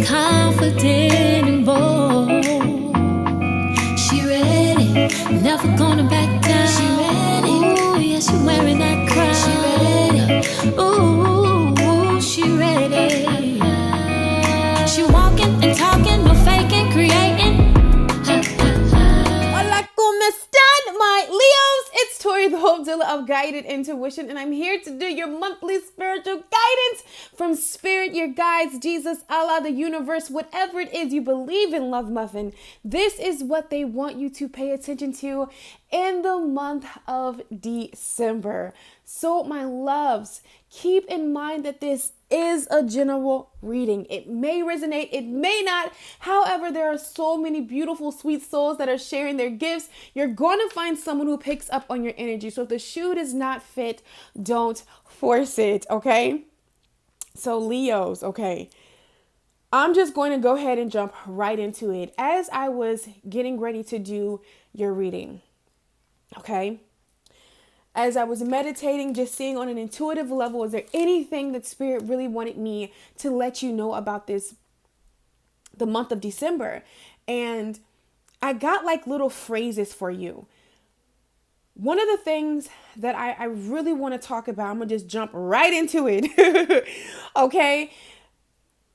confident and bold. She ready, never gonna back down. She ready, ooh, yeah, she wearing that crown. She ready, ooh, she ready. She walking and talking, no faking, creating. Hola, ¿cómo están, my Leos? It's Tori, the Hope Dealer of Guided Intuition, and I'm here to do your monthly spiritual guidance from Spirit, your guides, Jesus, Allah, the universe, whatever it is you believe in, Love Muffin. This is what they want you to pay attention to in the month of December. So, my loves, keep in mind that this is a general reading. It may resonate, it may not. However, there are so many beautiful, sweet souls that are sharing their gifts. You're going to find someone who picks up on your energy. So if the shoe does not fit, don't force it, okay? So Leos, okay. I'm just going to go ahead and jump right into it. As I was getting ready to do your reading, okay? As I was meditating, just seeing on an intuitive level, is there anything that Spirit really wanted me to let you know about the month of December? And I got like little phrases for you. One of the things that I really want to talk about, I'm going to just jump right into it. Okay.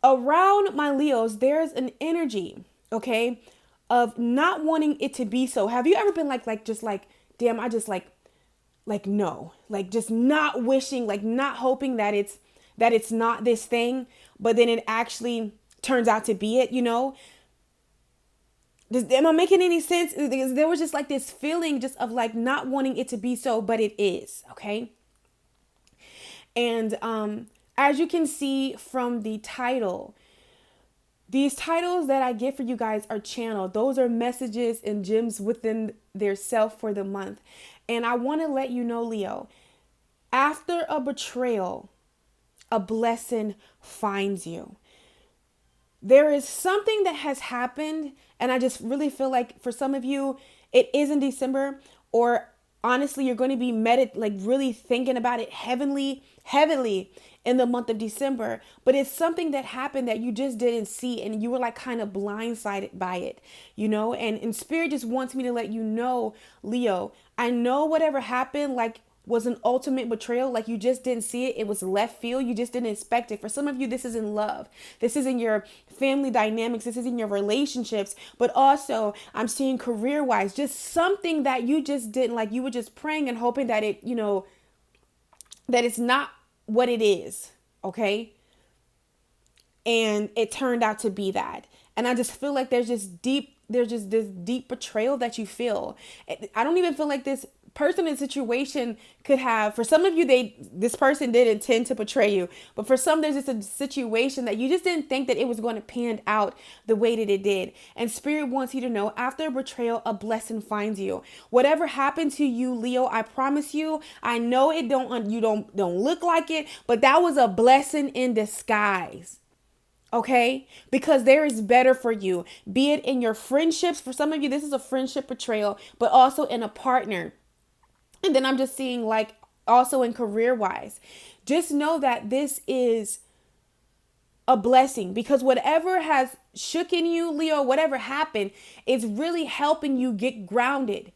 Around my Leos, there's an energy, okay, of not wanting it to be so. Have you ever been just like, damn, I just like no, like just not wishing, like not hoping that it's not this thing, but then it actually turns out to be it, you know? Am I making any sense? There was just like this feeling just of like not wanting it to be so, but it is, okay? And as you can see from the title, these titles that I get for you guys are channeled. Those are messages and gems within their self for the month. And I want to let you know, Leo, after a betrayal, a blessing finds you. There is something that has happened, and I just really feel like for some of you, it is in December, or honestly, you're going to be really thinking about it heavily in the month of December. But it's something that happened that you just didn't see, and you were like kind of blindsided by it, you know? And Spirit just wants me to let you know, Leo, I know whatever happened, like, was an ultimate betrayal. Like, you just didn't see it. It was left field. You just didn't expect it. For some of you, this is in love. This is in your family dynamics. This is in your relationships. But also, I'm seeing career-wise, just something that you just didn't like. You were just praying and hoping that it, you know, that it's not what it is. Okay? And it turned out to be that. And I just feel like there's just this deep betrayal that you feel. I don't even feel like this person in situation could have, for some of you, this person did intend to betray you, but for some, there's just a situation that you just didn't think that it was going to pan out the way that it did. And Spirit wants you to know, after a betrayal, a blessing finds you. Whatever happened to you, Leo, I promise you, I know you don't look like it, but that was a blessing in disguise. Okay, because there is better for you, be it in your friendships. For some of you, this is a friendship betrayal, but also in a partner. And then I'm just seeing like also in career wise, just know that this is a blessing, because whatever has shooken you, Leo, whatever happened, is really helping you get grounded.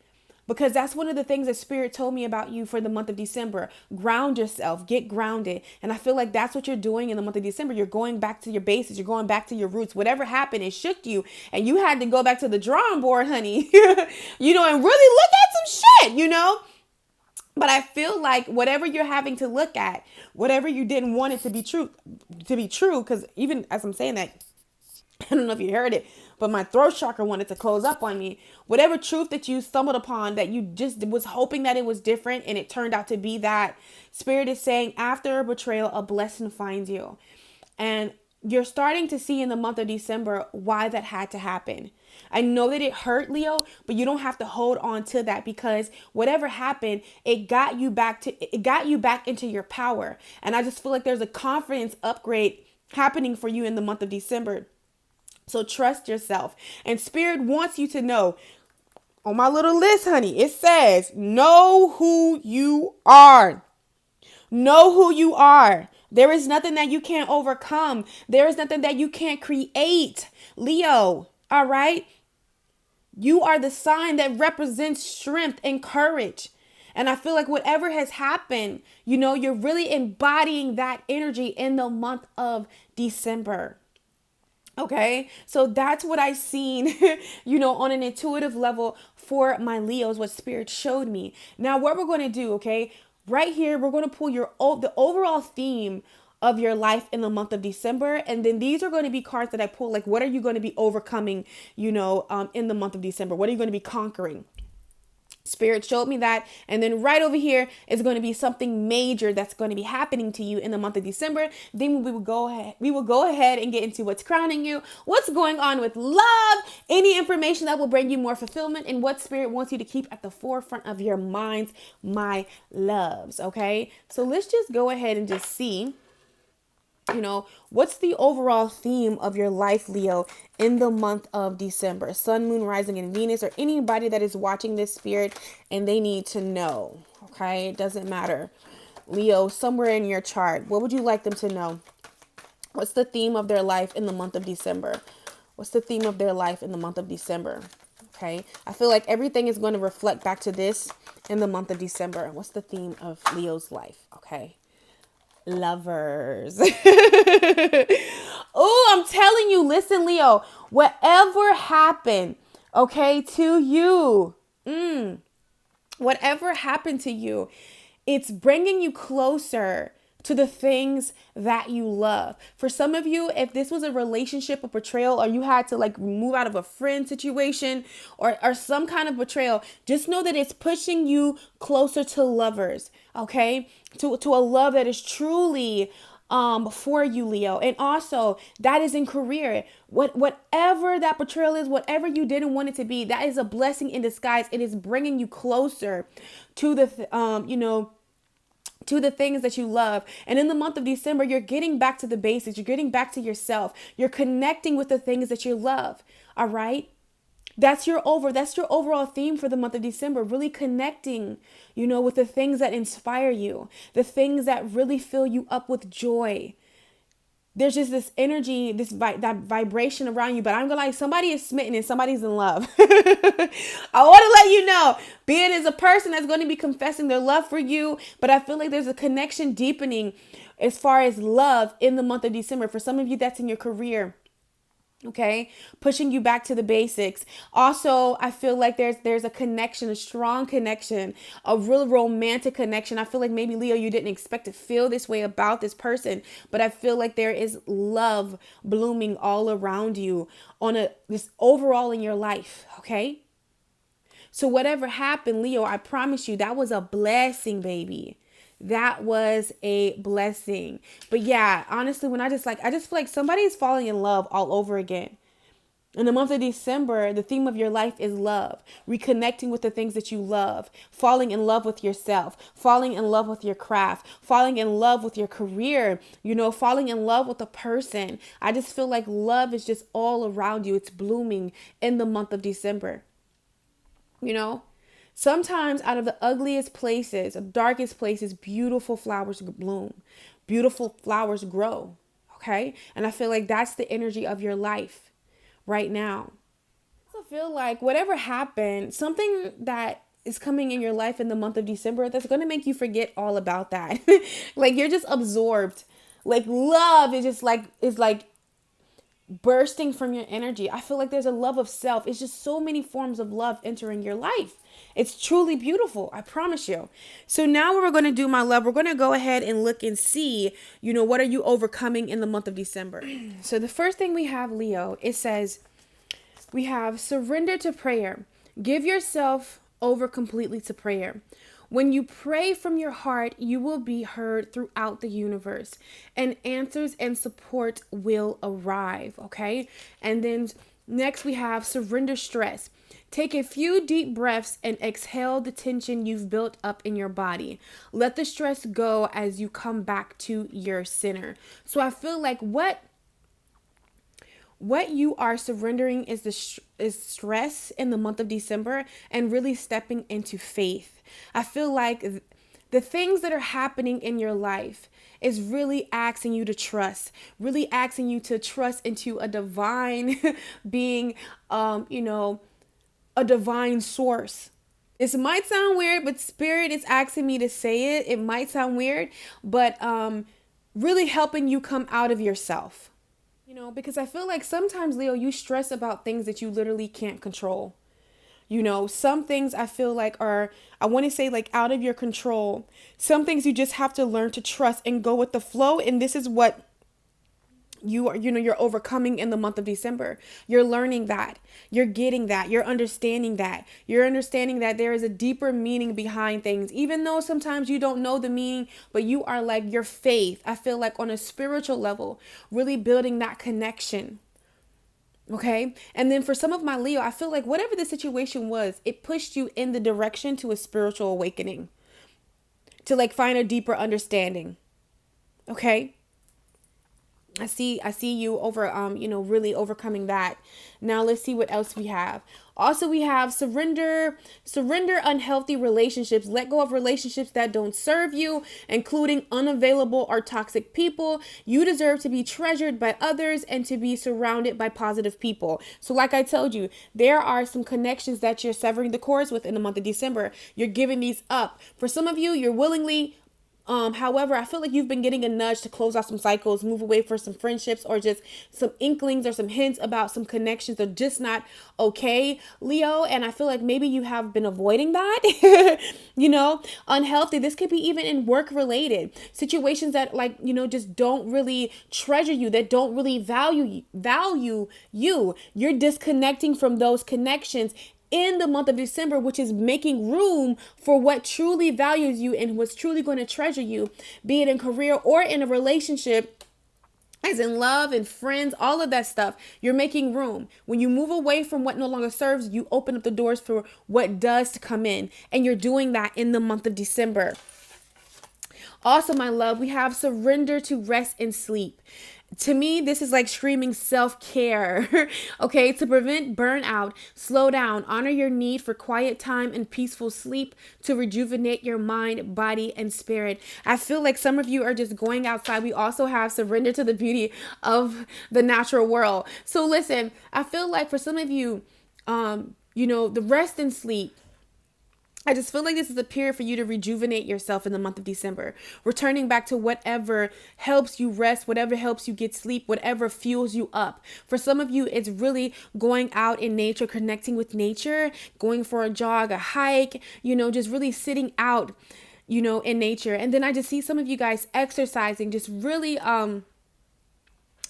Because that's one of the things that Spirit told me about you for the month of December. Ground yourself, get grounded. And I feel like that's what you're doing in the month of December. You're going back to your bases. You're going back to your roots. Whatever happened, it shook you. And you had to go back to the drawing board, honey. You know, and really look at some shit, you know. But I feel like whatever you're having to look at, whatever you didn't want it to be true, because even as I'm saying that, I don't know if you heard it, but my throat chakra wanted to close up on me. Whatever truth that you stumbled upon that you just was hoping that it was different and it turned out to be that, Spirit is saying after a betrayal, a blessing finds you. And you're starting to see in the month of December why that had to happen. I know that it hurt, Leo, but you don't have to hold on to that, because whatever happened, it got you back into your power. And I just feel like there's a confidence upgrade happening for you in the month of December. So trust yourself. And Spirit wants you to know, on my little list, honey, it says, know who you are. Know who you are. There is nothing that you can't overcome. There is nothing that you can't create, Leo. All right. You are the sign that represents strength and courage. And I feel like whatever has happened, you're really embodying that energy in the month of December. Okay, so that's what I've seen, on an intuitive level for my Leos, what Spirit showed me. Now, what we're going to do, okay, right here, we're going to pull the overall theme of your life in the month of December. And then these are going to be cards that I pull, like, what are you going to be overcoming, in the month of December? What are you going to be conquering? Spirit showed me that. And then right over here is going to be something major that's going to be happening to you in the month of December. Then we will go ahead and get into what's crowning you, what's going on with love, any information that will bring you more fulfillment, and what Spirit wants you to keep at the forefront of your minds, my loves. Okay, so let's just go ahead and just see, what's the overall theme of your life, Leo, in the month of December? Sun, Moon, Rising, and Venus, or anybody that is watching this, Spirit, and they need to know. Okay, it doesn't matter. Leo, somewhere in your chart, what would you like them to know? What's the theme of their life in the month of December? What's the theme of their life in the month of December? Okay, I feel like everything is going to reflect back to this in the month of December. What's the theme of Leo's life? Okay. Lovers. Oh, I'm telling you, listen, Leo, whatever happened, okay, to you, whatever happened to you, it's bringing you closer to the things that you love. For some of you, if this was a relationship, a betrayal, or you had to like move out of a friend situation or some kind of betrayal, just know that it's pushing you closer to lovers, okay? To a love that is truly for you, Leo. And also that is in career. Whatever that betrayal is, whatever you didn't want it to be, that is a blessing in disguise. It is bringing you closer to to the things that you love. And in the month of December, you're getting back to the basics. You're getting back to yourself. You're connecting with the things that you love. All right. That's your overall theme for the month of December. Really connecting, with the things that inspire you, the things that really fill you up with joy. There's just this energy, that vibration around you. But I'm gonna somebody is smitten and somebody's in love. I want to let you know, be it as a person that's going to be confessing their love for you, but I feel like there's a connection deepening as far as love in the month of December. For some of you, that's in your career. Okay, pushing you back to the basics. Also, I feel like there's a connection, a strong connection, a real romantic connection. I feel like maybe, Leo, you didn't expect to feel this way about this person, but I feel like there is love blooming all around you this overall in your life. Okay, so whatever happened, Leo, I promise you that was a blessing, baby. That was a blessing. But yeah, honestly, I just feel like somebody is falling in love all over again. In the month of December, the theme of your life is love, reconnecting with the things that you love, falling in love with yourself, falling in love with your craft, falling in love with your career, falling in love with a person. I just feel like love is just all around you. It's blooming in the month of December. Sometimes out of the ugliest places, darkest places, beautiful flowers bloom, beautiful flowers grow. Okay. And I feel like that's the energy of your life right now. I also feel like whatever happened, something that is coming in your life in the month of December, that's going to make you forget all about that. Like you're just absorbed. Like love is like bursting from your energy. I feel like there's a love of self. It's just so many forms of love entering your life. It's truly beautiful. I promise you. So now what we're going to do, my love, we're going to go ahead and look and see, what are you overcoming in the month of December? So the first thing we have, Leo, it says we have surrender to prayer. Give yourself over completely to prayer. When you pray from your heart, you will be heard throughout the universe, and answers and support will arrive. Okay. And then next we have surrender stress. Take a few deep breaths and exhale the tension you've built up in your body. Let the stress go as you come back to your center. So I feel like what you are surrendering is stress in the month of December, and really stepping into faith. I feel like The things that are happening in your life is really asking you to trust, really asking you to trust into a divine being, a divine source. This might sound weird, but Spirit is asking me to say it. It might sound weird, but really helping you come out of yourself. Because I feel like sometimes, Leo, you stress about things that you literally can't control. Some things I feel like are, I want to say, like, out of your control. Some things you just have to learn to trust and go with the flow. And this is what you are, you're overcoming in the month of December. You're learning that. You're getting that. You're understanding that. You're understanding that there is a deeper meaning behind things, even though sometimes you don't know the meaning, but you are, like, your faith, I feel like, on a spiritual level, really building that connection. Okay. And then for some of my Leo, I feel like whatever the situation was, it pushed you in the direction to a spiritual awakening, to, like, find a deeper understanding. Okay. I see you over, really overcoming that. Now let's see what else we have. Also, we have surrender unhealthy relationships. Let go of relationships that don't serve you, including unavailable or toxic people. You deserve to be treasured by others and to be surrounded by positive people. So like I told you, there are some connections that you're severing the cords with in the month of December. You're giving these up. For some of you, you're willingly. However, I feel like you've been getting a nudge to close out some cycles, move away for some friendships, or just some inklings or some hints about some connections that are just not okay, Leo. And I feel like maybe you have been avoiding that, unhealthy. This could be even in work related situations that, like, just don't really treasure you, that don't really value you. You're disconnecting from those connections in the month of December, which is making room for what truly values you and what's truly going to treasure you, be it in career or in a relationship, as in love and friends, all of that stuff. You're making room. When you move away from what no longer serves, you open up the doors for what does to come in. And you're doing that in the month of December. Also, my love, we have surrender to rest and sleep. To me, this is like screaming self-care, okay? To prevent burnout, slow down, honor your need for quiet time and peaceful sleep to rejuvenate your mind, body, and spirit. I feel like some of you are just going outside. We also have surrender to the beauty of the natural world. So listen, I feel like for some of you, the rest and sleep, I just feel like this is a period for you to rejuvenate yourself in the month of December, returning back to whatever helps you rest, whatever helps you get sleep, whatever fuels you up. For some of you, it's really going out in nature, connecting with nature, going for a jog, a hike, just really sitting out, in nature. And then I just see some of you guys exercising, just really,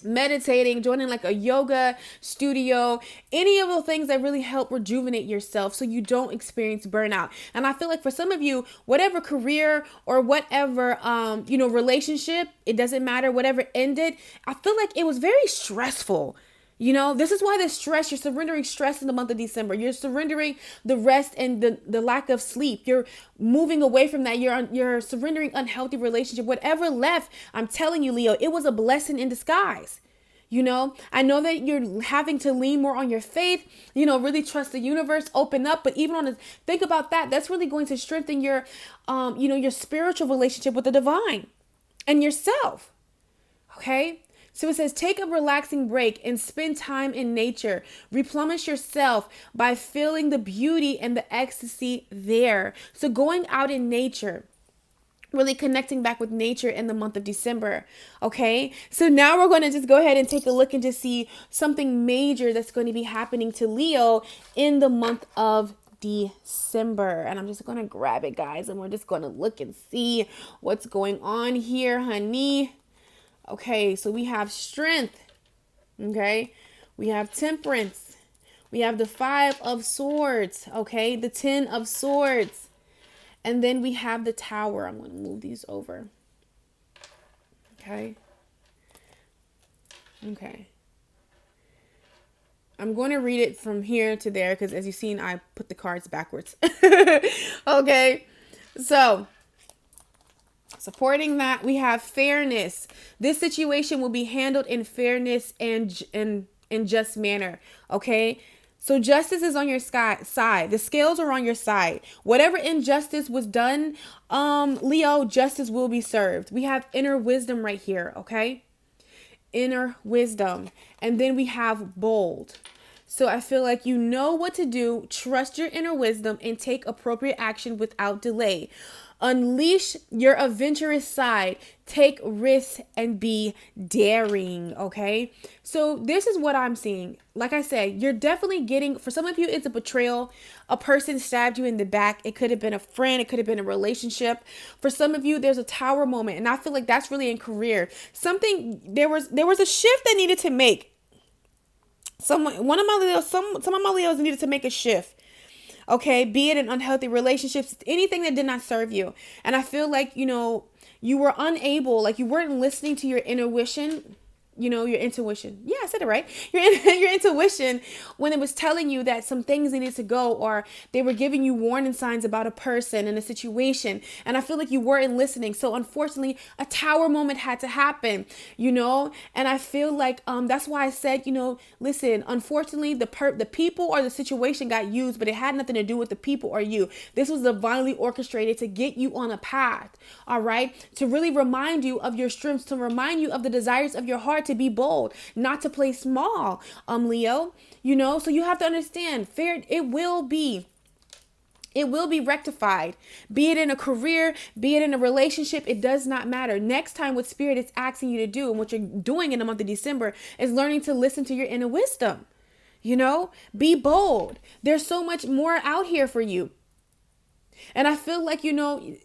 meditating, joining like a yoga studio, any of the things that really help rejuvenate yourself so you don't experience burnout. And I feel like for some of you, whatever career or whatever, relationship, it doesn't matter, whatever ended, I feel like it was very stressful. This is why the stress, you're surrendering stress in the month of December. You're surrendering the rest and the lack of sleep. You're moving away from that. You're surrendering unhealthy relationship. Whatever left, I'm telling you, Leo, it was a blessing in disguise. I know that you're having to lean more on your faith, really trust the universe, open up. But even think about that. That's really going to strengthen your, your spiritual relationship with the divine and yourself. Okay. So it says, take a relaxing break and spend time in nature. Replenish yourself by feeling the beauty and the ecstasy there. So going out in nature, really connecting back with nature in the month of December. Okay. So now we're going to just go ahead and take a look and just see something major that's going to be happening to Leo in the month of December. And I'm just going to grab it, guys. And we're just going to look and see what's going on here, honey. Okay, so we have strength, okay? We have temperance. We have the 5 of swords, okay? The 10 of swords. And then we have the tower. I'm going to move these over. Okay. Okay. I'm going to read it from here to there because as you've seen, I put the cards backwards. Okay, so supporting that, we have fairness. This situation will be handled in fairness and in just manner. Okay. So justice is on your side. The scales are on your side. Whatever injustice was done, Leo, justice will be served. We have inner wisdom right here, okay? Inner wisdom. And then we have bold. So I feel like you know what to do. Trust your inner wisdom and take appropriate action without delay. Unleash your adventurous side. Take risks and be daring, okay? So this is what I'm seeing. Like I said, you're definitely getting, for some of you, it's a betrayal. A person stabbed you in the back. It could have been a friend. It could have been a relationship. For some of you, there's a tower moment. And I feel like that's really in career. There was a shift that needed to make. Some of my Leos needed to make a shift. Okay, be it in unhealthy relationships, anything that did not serve you. And I feel like, you were unable, like you weren't listening to your intuition. Your intuition. Yeah, I said it right. Your intuition, when it was telling you that some things needed to go, or they were giving you warning signs about a person and a situation. And I feel like you weren't listening. So unfortunately, a tower moment had to happen, and I feel like that's why I said, listen, unfortunately, the people or the situation got used, but it had nothing to do with the people or you. This was divinely orchestrated to get you on a path, all right? To really remind you of your strengths, to remind you of the desires of your heart, to be bold, not to play small, Leo, so you have to understand, it will be rectified, be it in a career, be it in a relationship. It does not matter. Next time, what Spirit is asking you to do, and what you're doing in the month of December, is learning to listen to your inner wisdom. Be bold. There's so much more out here for you. And I feel like,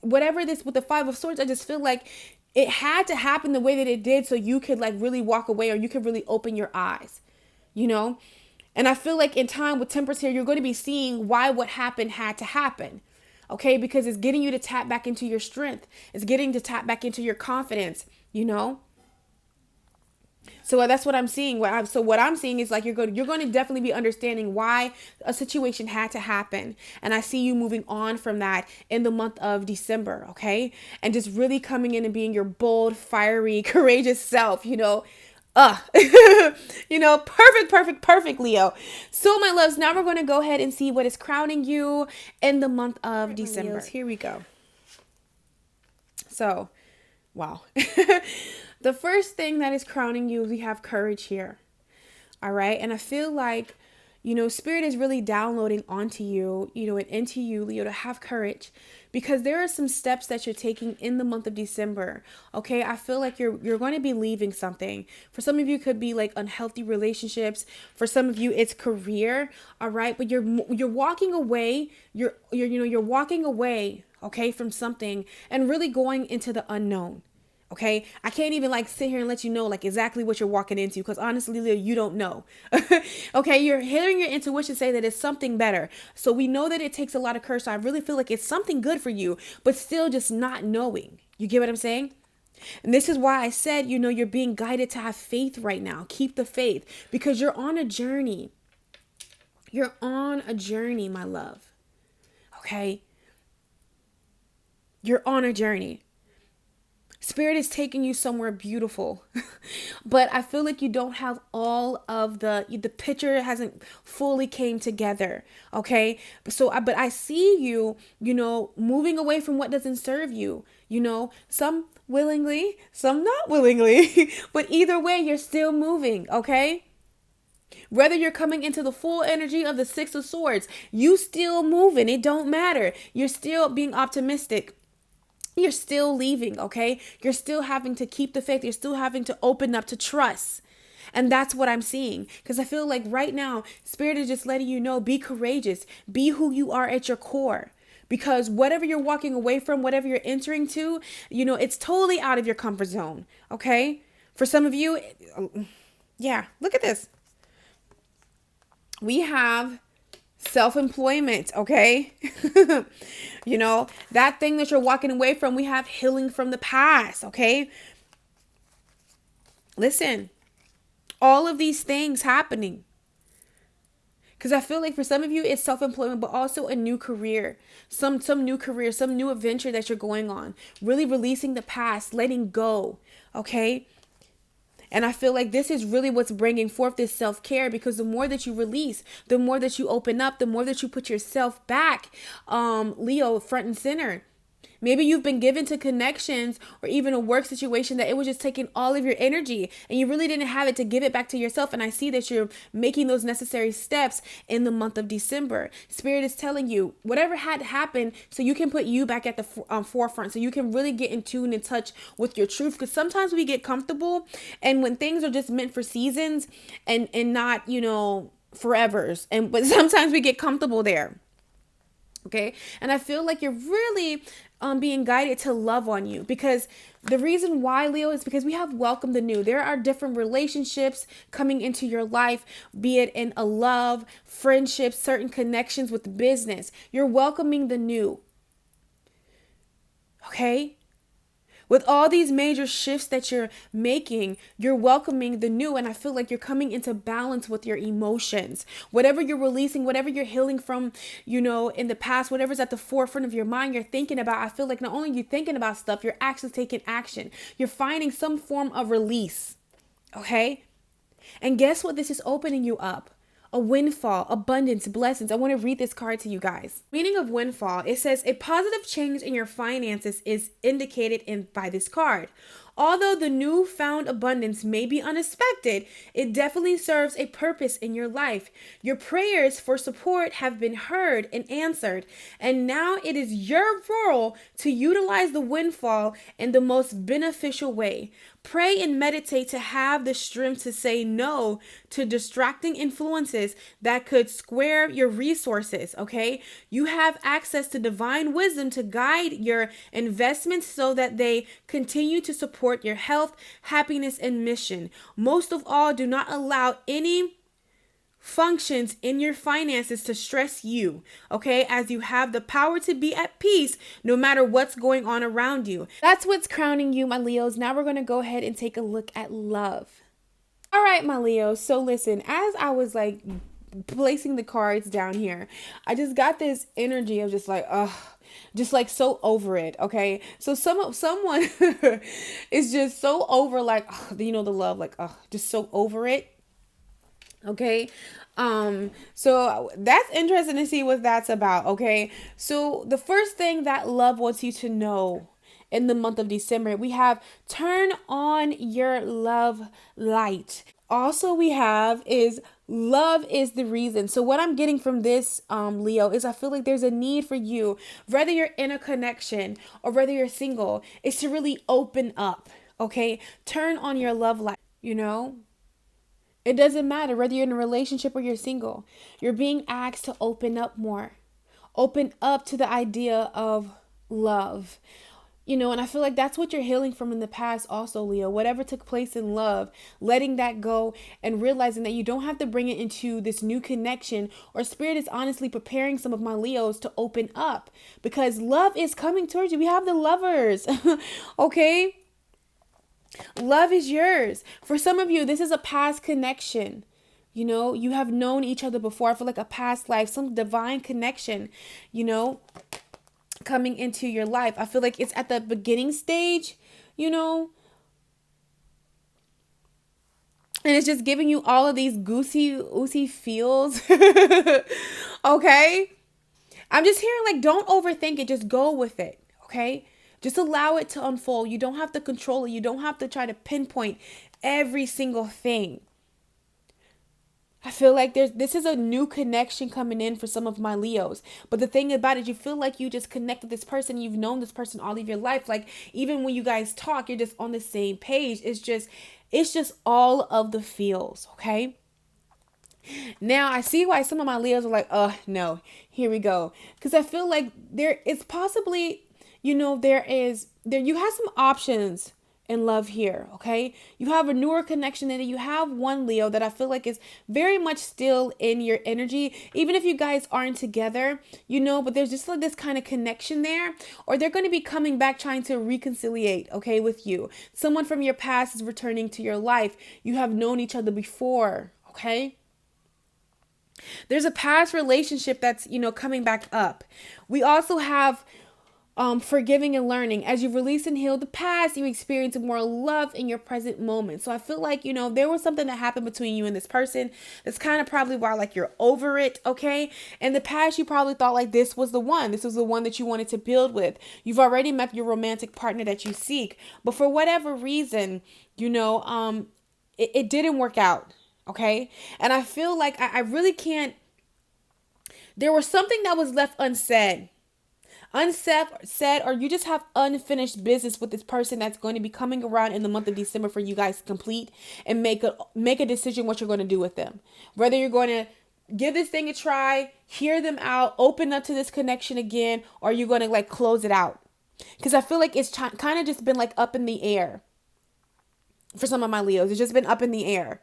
whatever this with the Five of Swords, I just feel like it had to happen the way that it did, so you could like really walk away, or you could really open your eyes, And I feel like in time with Temperance here, you're going to be seeing why what happened had to happen. Okay, because it's getting you to tap back into your strength. It's getting to tap back into your confidence, So that's what I'm seeing. What I'm seeing is like you're going to definitely be understanding why a situation had to happen. And I see you moving on from that in the month of December, okay? And just really coming in and being your bold, fiery, courageous self, perfect, Leo. So my loves, now we're going to go ahead and see what is crowning you in the month of December. Leos, here we go. So, wow. The first thing that is crowning you, we have courage here. All right. And I feel like, Spirit is really downloading onto you, and into you, Leo, to have courage, because there are some steps that you're taking in the month of December. Okay. I feel like you're going to be leaving something. For some of you, it could be like unhealthy relationships. For some of you, it's career. All right. But you're walking away. You're walking away, okay, from something and really going into the unknown. Okay, I can't even like sit here and let you know like exactly what you're walking into, because honestly, Leo, you don't know. Okay, you're hearing your intuition say that it's something better. So we know that it takes a lot of courage. So I really feel like it's something good for you, but still just not knowing. You get what I'm saying? And this is why I said, you're being guided to have faith right now. Keep the faith, because you're on a journey. You're on a journey, my love. Okay, you're on a journey. Spirit is taking you somewhere beautiful, but I feel like you don't have all of the picture hasn't fully came together. Okay. But I see you, moving away from what doesn't serve you, some willingly, some not willingly, but either way, you're still moving. Okay. Whether you're coming into the full energy of the Six of Swords, you still moving. It don't matter. You're still being optimistic. You're still leaving, okay? You're still having to keep the faith. You're still having to open up to trust. And that's what I'm seeing. Because I feel like right now, Spirit is just letting you know, be courageous. Be who you are at your core. Because whatever you're walking away from, whatever you're entering to, it's totally out of your comfort zone, okay? For some of you, yeah, look at this. We have self-employment, okay? That thing that you're walking away from, we have healing from the past, okay? Listen, all of these things happening. Because I feel like for some of you, it's self-employment, but also a new career, some new career, some new adventure that you're going on, really releasing the past, letting go, okay? And I feel like this is really what's bringing forth this self-care, because the more that you release, the more that you open up, the more that you put yourself back, Leo, front and center. Maybe you've been given to connections or even a work situation that it was just taking all of your energy and you really didn't have it to give it back to yourself. And I see that you're making those necessary steps in the month of December. Spirit is telling you whatever had to happen so you can put you back at the forefront, so you can really get in tune and touch with your truth. Because sometimes we get comfortable, and when things are just meant for seasons and not, forevers, but sometimes we get comfortable there. Okay. And I feel like you're really being guided to love on you, because the reason why, Leo, is because we have welcomed the new. There are different relationships coming into your life, be it in a love, friendship, certain connections with business. You're welcoming the new. Okay. With all these major shifts that you're making, you're welcoming the new. And I feel like you're coming into balance with your emotions. Whatever you're releasing, whatever you're healing from, in the past, whatever's at the forefront of your mind, you're thinking about. I feel like not only are you thinking about stuff, you're actually taking action. You're finding some form of release. Okay? And guess what? This is opening you up. A windfall, abundance, blessings. I want to read this card to you guys. Meaning of windfall, it says a positive change in your finances is indicated by this card. Although the newfound abundance may be unexpected, it definitely serves a purpose in your life. Your prayers for support have been heard and answered, and now it is your role to utilize the windfall in the most beneficial way. Pray and meditate to have the strength to say no to distracting influences that could square your resources, okay? You have access to divine wisdom to guide your investments so that they continue to support your health, happiness, and mission. Most of all, do not allow any functions in your finances to stress you, okay, as you have the power to be at peace no matter what's going on around you. That's what's crowning you, my Leos. Now we're going to go ahead and take a look at love. All right, my Leos. So listen, as I was placing the cards down here, I just got this energy of just so over it. Okay. So someone is just so over the love, just so over it. Okay. So that's interesting to see what that's about. Okay. So the first thing that love wants you to know in the month of December, we have turn on your love light. Also, we have is love is the reason. So what I'm getting from this, Leo, is I feel like there's a need for you, whether you're in a connection or whether you're single, is to really open up. Okay. Turn on your love light, It doesn't matter whether you're in a relationship or you're single. You're being asked to open up more. Open up to the idea of love. And I feel like that's what you're healing from in the past also, Leo. Whatever took place in love, letting that go and realizing that you don't have to bring it into this new connection, or Spirit is honestly preparing some of my Leos to open up because love is coming towards you. We have the lovers, okay? Love is yours. For some of you, this is a past connection. You have known each other before. I feel like a past life, some divine connection, coming into your life. I feel like it's at the beginning stage, and it's just giving you all of these oozy feels. Okay. I'm just hearing don't overthink it. Just go with it. Okay. Just allow it to unfold. You don't have to control it. You don't have to try to pinpoint every single thing. I feel like this is a new connection coming in for some of my Leos. But the thing about it, you feel like you just connect with this person. You've known this person all of your life. Even when you guys talk, you're just on the same page. It's just all of the feels. Okay. Now I see why some of my Leos are like, oh no, here we go. Because I feel like it's possibly, you have some options in love here, okay? You have a newer connection, and you have one Leo that I feel like is very much still in your energy, even if you guys aren't together, but there's just this kind of connection there, or they're going to be coming back trying to reconciliate, okay, with you. Someone from your past is returning to your life. You have known each other before, okay? There's a past relationship that's, coming back up. We also have forgiving and learning. As you release and heal the past, you experience more love in your present moment. So I feel like, there was something that happened between you and this person. That's kind of probably why like you're over it, okay? In the past, you probably thought like this was the one. This was the one that you wanted to build with. You've already met your romantic partner that you seek. But for whatever reason, it didn't work out, okay? And I feel like I really can't. There was something that was left unsaid, or you just have unfinished business with this person that's going to be coming around in the month of December for you guys to complete and make a decision what you're going to do with them. Whether you're going to give this thing a try, hear them out, open up to this connection again, or you're going to like close it out. Because I feel like it's kind of just been like up in the air for some of my Leos. It's just been up in the air.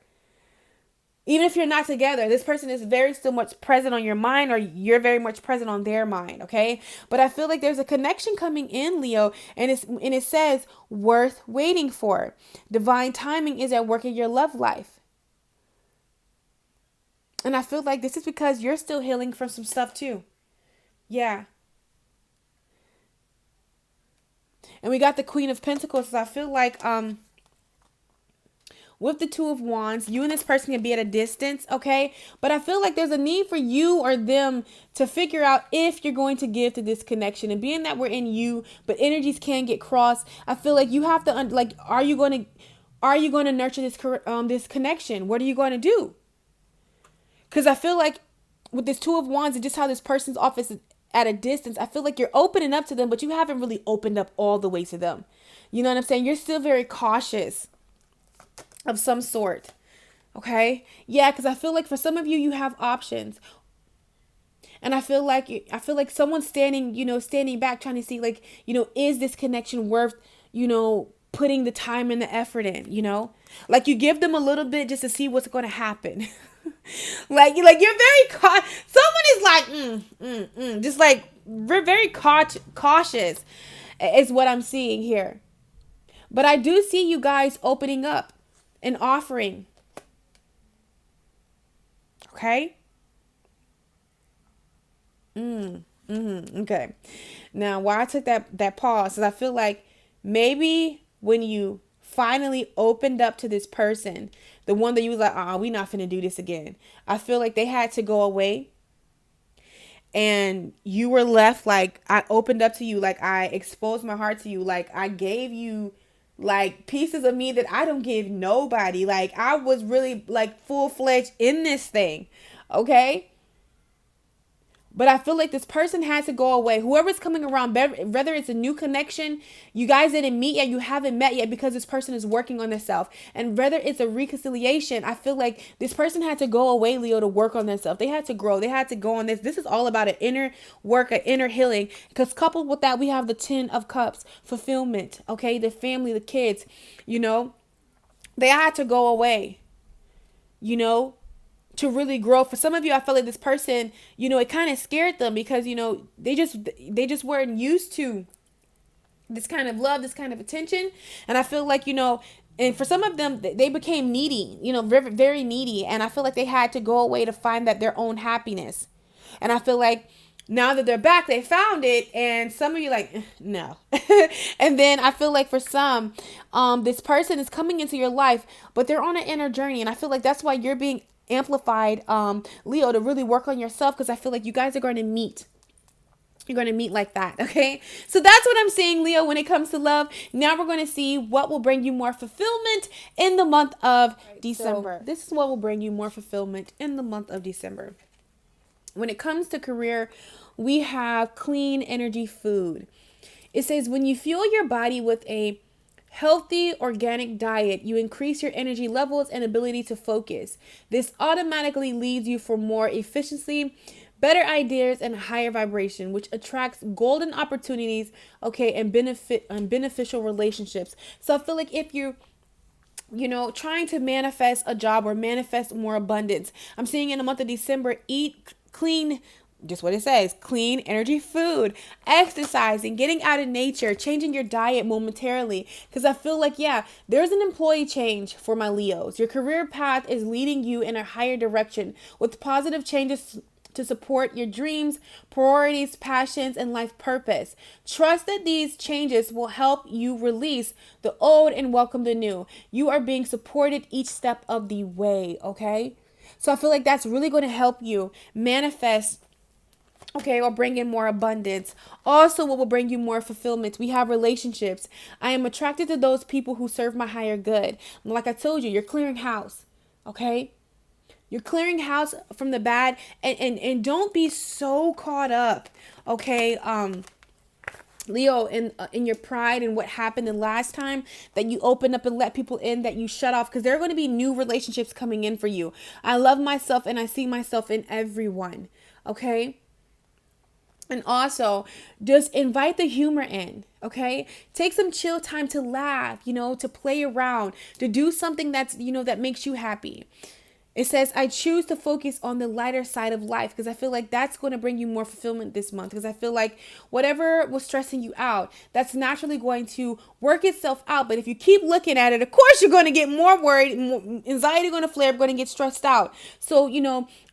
Even if you're not together, this person is very still much present on your mind, or you're very much present on their mind, okay? But I feel like there's a connection coming in, Leo, and it says worth waiting for. Divine timing is at work in your love life. And I feel like this is because you're still healing from some stuff too. Yeah. And we got the Queen of Pentacles. So I feel like with the Two of Wands, you and this person can be at a distance, okay? But I feel like there's a need for you or them to figure out if you're going to give to this connection. And being that we're in you, but energies can get crossed, I feel like you have to, are you going to nurture this connection? What are you going to do? Because I feel like with this Two of Wands and just how this person's office is at a distance, I feel like you're opening up to them, but you haven't really opened up all the way to them. You know what I'm saying? You're still very cautious of some sort. Okay? Yeah, because I feel like for some of you, you have options. And I feel like someone's standing back trying to see like, is this connection worth, putting the time and the effort in, Like you give them a little bit just to see what's going to happen. like you're very someone is like, just like we're very cautious is what I'm seeing here. But I do see you guys opening up and offering. Okay? Okay. Now, why I took that pause is I feel like maybe when you finally opened up to this person, the one that you was like, we not finna do this again. I feel like they had to go away. And you were left like, I opened up to you. Like I exposed my heart to you. Like I gave you like pieces of me that I don't give nobody. Like I was really like full-fledged in this thing. Okay. But I feel like this person had to go away. Whoever's coming around, whether it's a new connection, you guys didn't meet yet, you haven't met yet because this person is working on themselves. And whether it's a reconciliation, I feel like this person had to go away, Leo, to work on themselves. They had to grow. They had to go on this. This is all about an inner work, an inner healing. Because coupled with that, we have the 10 of Cups, fulfillment, okay? The family, the kids, they had to go away, to really grow. For some of you, I feel like this person, it kind of scared them because, they just weren't used to this kind of love, this kind of attention. And I feel like, and for some of them, they became needy, very, very needy. And I feel like they had to go away to find their own happiness. And I feel like now that they're back, they found it. And some of you like, no. And then I feel like for some, this person is coming into your life, but they're on an inner journey. And I feel like that's why you're being amplified, Leo, to really work on yourself, because I feel like you guys are going to meet. You're going to meet like that, okay? So that's what I'm saying, Leo, when it comes to love. Now we're going to see what will bring you more fulfillment in the month of December. So this is what will bring you more fulfillment in the month of December. When it comes to career, we have clean energy food. It says when you fuel your body with a healthy organic diet, you increase your energy levels and ability to focus. This automatically leads you for more efficiency, better ideas, and higher vibration, which attracts golden opportunities, okay, and beneficial relationships. So I feel like if you trying to manifest a job or manifest more abundance, I'm seeing in the month of December, eat clean, just what it says, clean energy food, exercising, getting out in nature, changing your diet momentarily. Because I feel like, there's an employee change for my Leos. Your career path is leading you in a higher direction with positive changes to support your dreams, priorities, passions, and life purpose. Trust that these changes will help you release the old and welcome the new. You are being supported each step of the way, okay? So I feel like that's really going to help you manifest, okay, or bring in more abundance. Also, what will bring you more fulfillment? We have relationships. I am attracted to those people who serve my higher good. Like I told you, you're clearing house, okay? You're clearing house from the bad, and don't be so caught up, okay, Leo, in your pride and what happened the last time that you opened up and let people in, that you shut off, because there are going to be new relationships coming in for you. I love myself and I see myself in everyone, okay? And also, just invite the humor in, okay? Take some chill time to laugh, to play around, to do something that's, that makes you happy. It says, I choose to focus on the lighter side of life, because I feel like that's going to bring you more fulfillment this month. Because I feel like whatever was stressing you out, that's naturally going to work itself out. But if you keep looking at it, of course, you're going to get more worried. Anxiety going to flare, going to get stressed out. So,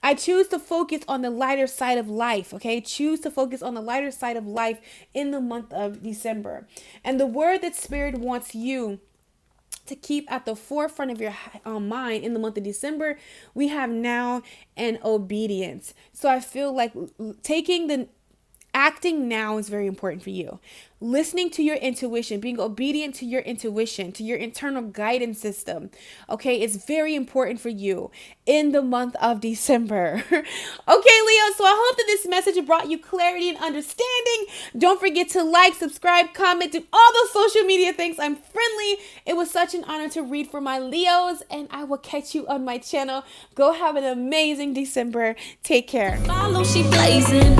I choose to focus on the lighter side of life, okay? Choose to focus on the lighter side of life in the month of December. And the word that Spirit wants you to keep at the forefront of your mind in the month of December, we have now and obedience. So I feel like acting now is very important for you. Listening to your intuition, being obedient to your intuition, to your internal guidance system, okay, is very important for you in the month of December. Okay, Leo, so I hope that this message brought you clarity and understanding. Don't forget to like, subscribe, comment, do all those social media things. I'm friendly. It was such an honor to read for my Leos, and I will catch you on my channel. Go have an amazing December. Take care. Follow, she blazing.